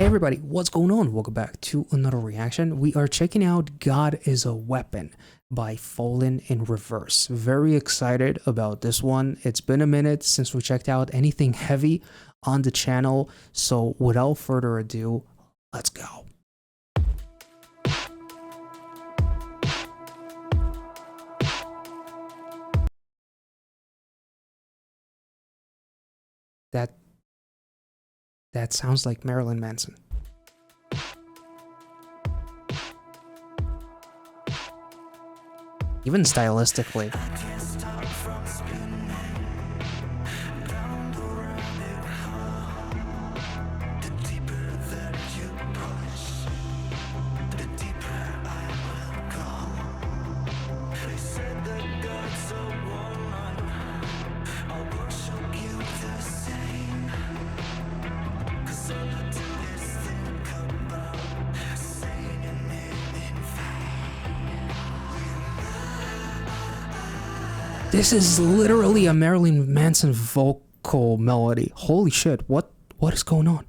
Hey everybody, what's going on? Welcome back to another reaction. We are checking out God is a Weapon by Fallen in Reverse. Very excited about this one. It's been a minute since we checked out anything heavy on the channel, so without further ado, let's go. That sounds like Marilyn Manson. Even stylistically. This is literally a Marilyn Manson vocal melody. Holy shit, what is going on?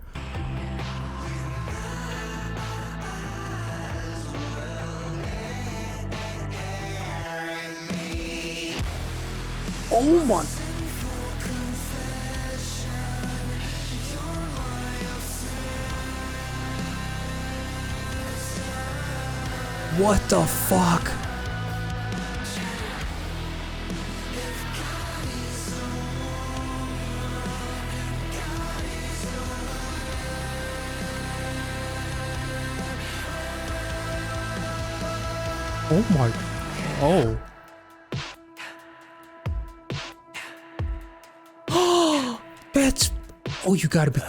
Oh my. What the fuck? Oh my. Oh. Oh, that's. Oh, you gotta be.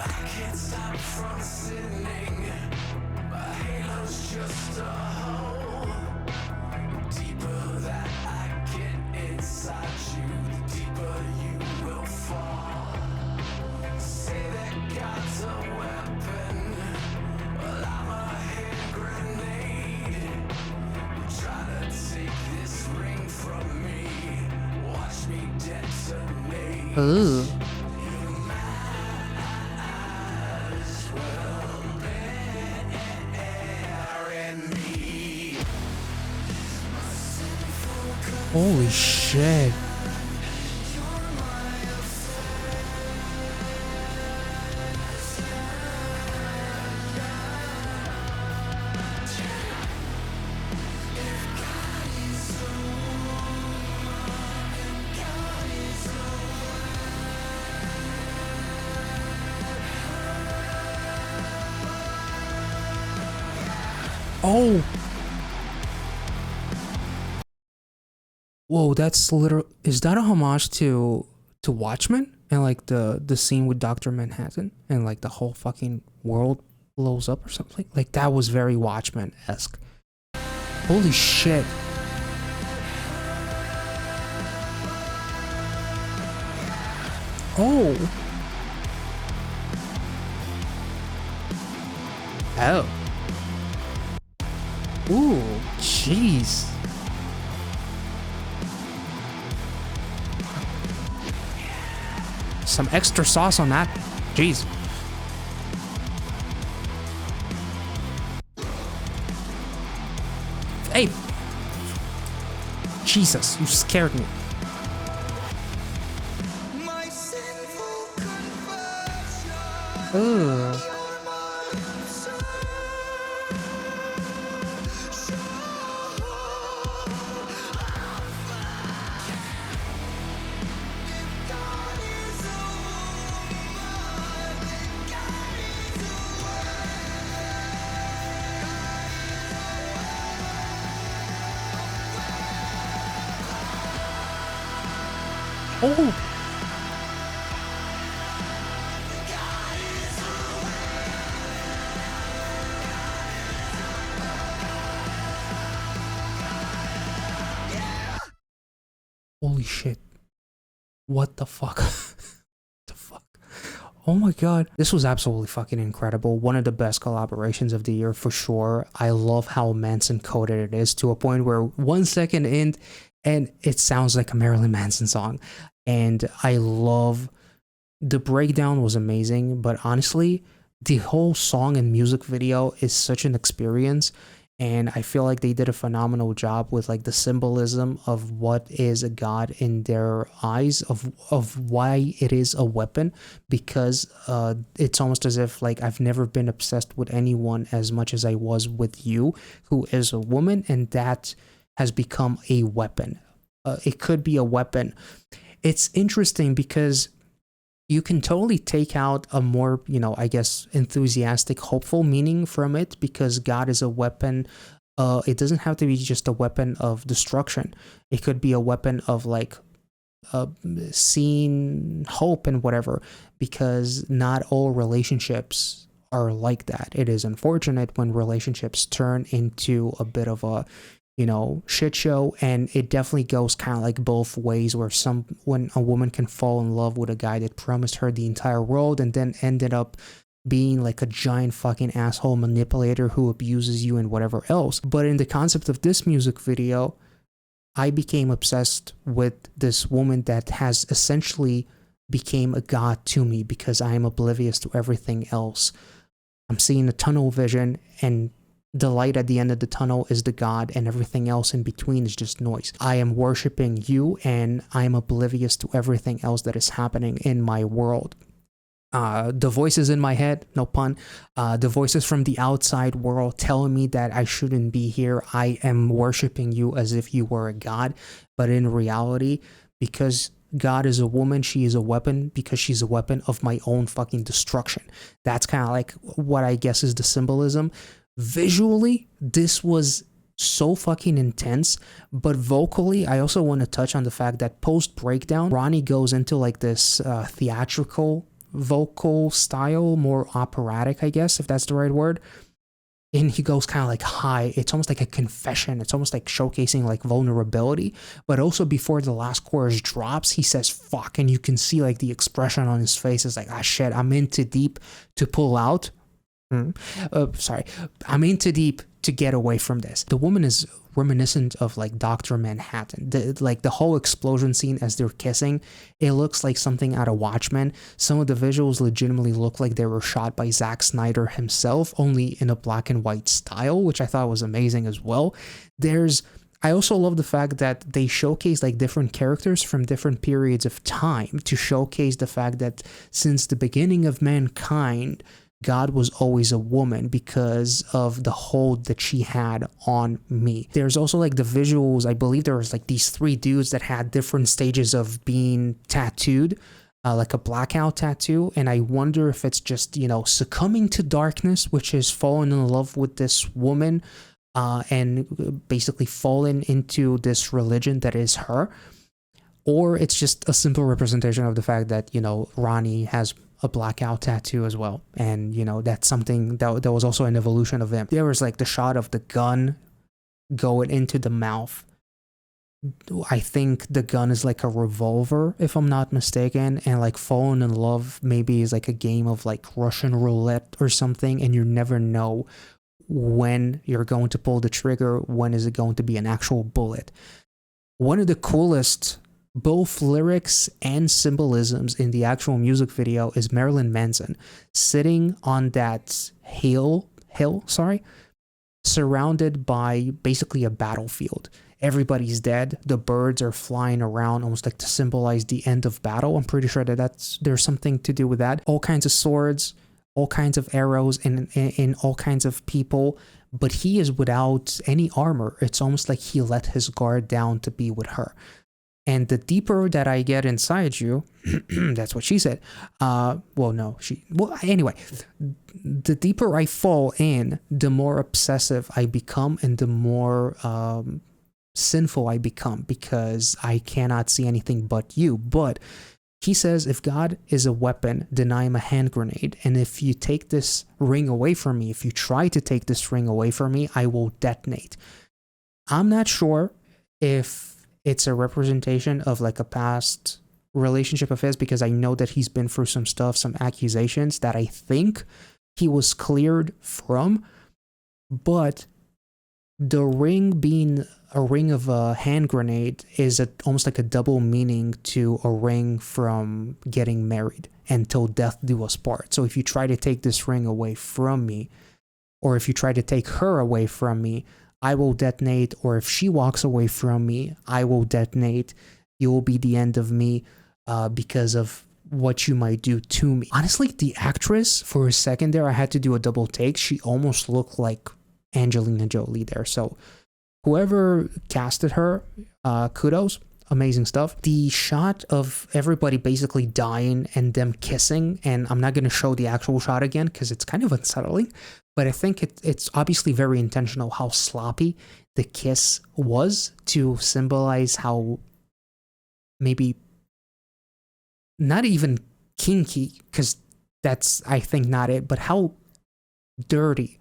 Ooh. Holy shit. Oh. Whoa, that's literal. Is that a homage to Watchmen and like the scene with Dr. Manhattan and like the whole fucking world blows up or something? Like that was very Watchmen-esque. Holy shit. Oh. Oh. Ooh, jeez. Some extra sauce on that. Jeez. Hey. Jesus, you scared me. Ugh. Oh. Holy shit. What the fuck? The fuck? Oh my god. This was absolutely fucking incredible. One of the best collaborations of the year for sure. I love how Manson coded it is to a point where 1 second in and it sounds like a Marilyn Manson song. And I love the breakdown was amazing, but honestly, The whole song and music video is such an experience, and I feel like they did a phenomenal job with like the symbolism of what is a god in their eyes, of why it is a weapon, because it's almost as if like I've never been obsessed with anyone as much as I was with you, who is a woman, and that has become a weapon. It could be a weapon. It's interesting because you can totally take out a more, I guess, enthusiastic, hopeful meaning from it, because God is a weapon. It doesn't have to be just a weapon of destruction. It could be a weapon of like seeing hope and whatever, because not all relationships are like that. It is unfortunate when relationships turn into a bit of a shit show, and it definitely goes kind of like both ways, where when a woman can fall in love with a guy that promised her the entire world and then ended up being like a giant fucking asshole manipulator who abuses you and whatever else. But in the concept of this music video, I became obsessed with this woman that has essentially became a god to me, because I am oblivious to everything else. I'm seeing a tunnel vision, and the light at the end of the tunnel is the god, and everything else in between is just noise. I am worshiping you, and I am oblivious to everything else that is happening in my world. The voices in my head, no pun, the voices from the outside world telling me that I shouldn't be here. I am worshiping you as if you were a god, but in reality, because God is a woman, she is a weapon, because she's a weapon of my own fucking destruction. That's kind of like what I guess is the symbolism. Visually, this was so fucking intense, but vocally, I also want to touch on the fact that post breakdown, Ronnie goes into like this theatrical vocal style, more operatic, I guess, if that's the right word. And he goes kind of like high. It's almost like a confession. It's almost like showcasing like vulnerability. But also before the last chorus drops, he says fuck, and you can see like the expression on his face is like, ah shit, I'm in too deep to pull out. Sorry, I'm in too deep to get away from this. The woman is reminiscent of like Dr. Manhattan. The whole explosion scene as they're kissing, it looks like something out of Watchmen. Some of the visuals legitimately look like they were shot by Zack Snyder himself, only in a black and white style, which I thought was amazing as well. I also love the fact that they showcase like different characters from different periods of time to showcase the fact that since the beginning of mankind, God was always a woman because of the hold that she had on me. There's also like the visuals. I believe there was like these 3 dudes that had different stages of being tattooed, like a blackout tattoo. And I wonder if it's just, succumbing to darkness, which is falling in love with this woman, and basically falling into this religion that is her. Or it's just a simple representation of the fact that, Ronnie has a blackout tattoo as well. And, that's something that was also an evolution of him. There was like the shot of the gun going into the mouth. I think the gun is like a revolver, if I'm not mistaken. And like falling in love maybe is like a game of like Russian roulette or something. And you never know when you're going to pull the trigger, when is it going to be an actual bullet. One of the coolest both lyrics and symbolisms in the actual music video is Marilyn Manson sitting on that hill, surrounded by basically a battlefield. Everybody's dead. The birds are flying around almost like to symbolize the end of battle. I'm pretty sure that there's something to do with that. All kinds of swords, all kinds of arrows, and all kinds of people. But he is without any armor. It's almost like he let his guard down to be with her. And the deeper that I get inside you, that's what she said. Anyway, the deeper I fall in, the more obsessive I become and the more sinful I become, because I cannot see anything but you. But he says, if God is a weapon, then I am a hand grenade. And if you take this ring away from me, if you try to take this ring away from me, I will detonate. I'm not sure if it's a representation of like a past relationship of his, because I know that he's been through some stuff, some accusations that I think he was cleared from. But The ring being a ring of a hand grenade is almost like a double meaning to a ring from getting married and till death do us part. So if you try to take this ring away from me, or if you try to take her away from me, I will detonate, or if she walks away from me, I will detonate. You will be the end of me because of what you might do to me. Honestly, the actress, for a second there, I had to do a double take. She almost looked like Angelina Jolie there. So whoever casted her, kudos. Amazing stuff. The shot of everybody basically dying and them kissing, and I'm not going to show the actual shot again because it's kind of unsettling, but I think it's obviously very intentional how sloppy the kiss was to symbolize how maybe not even kinky, because that's, I think, not it, but how dirty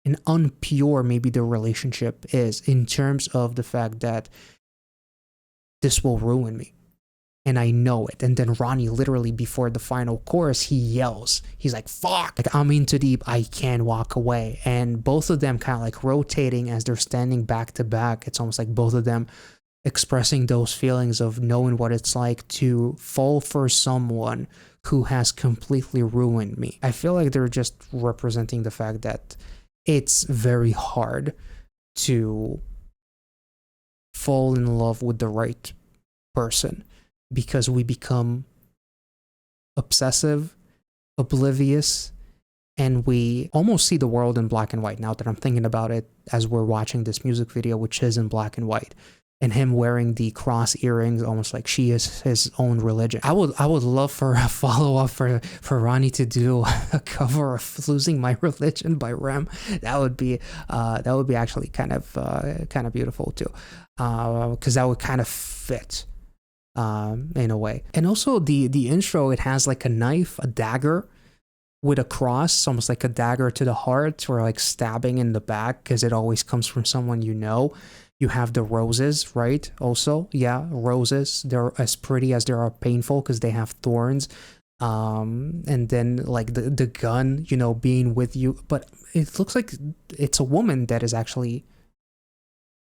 and unpure maybe the relationship is in terms of the fact that this will ruin me. And I know it. And then Ronnie, literally before the final chorus, he yells. He's like, fuck, like, I'm in too deep. I can't walk away. And both of them kind of like rotating as they're standing back to back. It's almost like both of them expressing those feelings of knowing what it's like to fall for someone who has completely ruined me. I feel like they're just representing the fact that it's very hard to fall in love with the right person because we become obsessive, oblivious, and we almost see the world in black and white. Now that I'm thinking about it as we're watching this music video, which is in black and white, and him wearing the cross earrings, almost like she is his own religion. I would love for a follow-up for Ronnie to do a cover of "Losing My Religion" by Rem. That would be actually kind of beautiful too, because that would kind of fit in a way. And also the intro, it has like a knife, a dagger with a cross, almost like a dagger to the heart, or like stabbing in the back, because it always comes from someone you know. You have the roses, right? Also, yeah, roses. They're as pretty as they are painful because they have thorns. And then like the gun, you know, being with you. But it looks like it's a woman that is actually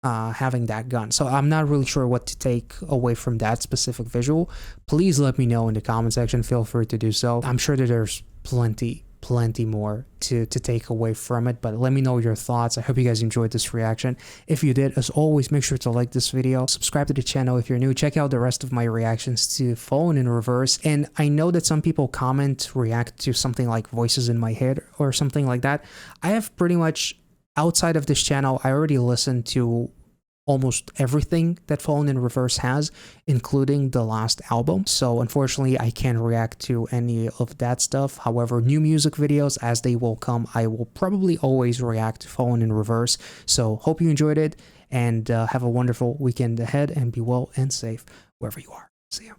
having that gun. So I'm not really sure what to take away from that specific visual. Please let me know in the comment section. Feel free to do so. I'm sure that there's plenty more to take away from it, but let me know your thoughts. I hope you guys enjoyed this reaction. If you did, as always, make sure to like this video, subscribe to the channel if you're new, check out the rest of my reactions to Fallen in Reverse. And I know that some people react to something like Voices in My Head or something like that. I have pretty much, outside of this channel, I already listened to almost everything that Fallen in Reverse has, including the last album. So unfortunately, I can't react to any of that stuff. However, new music videos, as they will come, I will probably always react to Fallen in Reverse. So hope you enjoyed it, and have a wonderful weekend ahead, and be well and safe wherever you are. See ya.